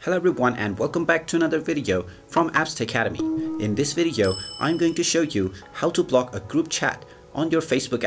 Hello everyone and welcome back to another video from Appst Academy. In this video, I'm going to show you how to block a group chat on your Facebook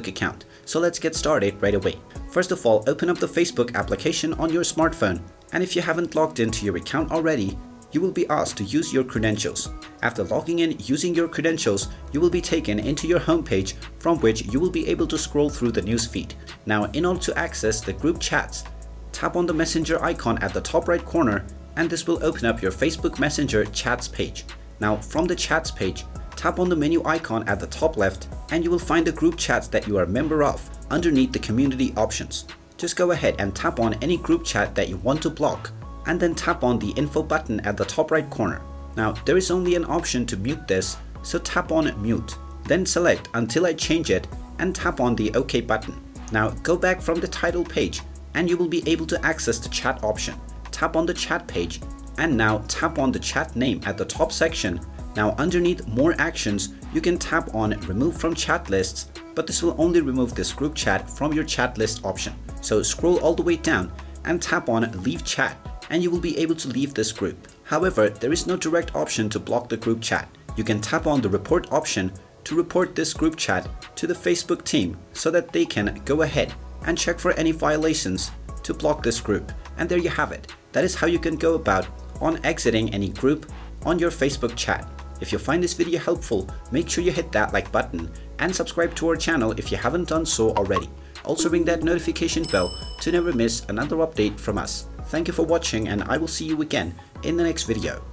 account. So let's get started right away. First of all, open up the Facebook application on your smartphone, and if you haven't logged into your account already, you will be asked to use your credentials. After logging in using your credentials, you will be taken into your homepage, from which you will be able to scroll through the news feed. Now, in order to access the group chats, tap on the messenger icon at the top right corner, and this will open up your Facebook Messenger chats page. Now, from the chats page, tap on the menu icon at the top left, and you will find the group chats that you are a member of underneath the community options. Just go ahead and tap on any group chat that you want to block, and then tap on the info button at the top right corner. Now, there is only an option to mute this, so tap on mute, then select until I change it and tap on the OK button. Now go back from the title page and you will be able to access the chat option. Tap on the chat page and now tap on the chat name at the top section. Now underneath more actions, you can tap on remove from chat lists, but this will only remove this group chat from your chat list option. So scroll all the way down and tap on leave chat, and you will be able to leave this group. However, there is no direct option to block the group chat. You can tap on the report option to report this group chat to the Facebook team so that they can go ahead and check for any violations to block this group. And there you have it. That is how you can go about on exiting any group on your Facebook chat. If you find this video helpful, make sure you hit that like button and subscribe to our channel if you haven't done so already. Also ring that notification bell to never miss another update from us. Thank you for watching, and I will see you again in the next video.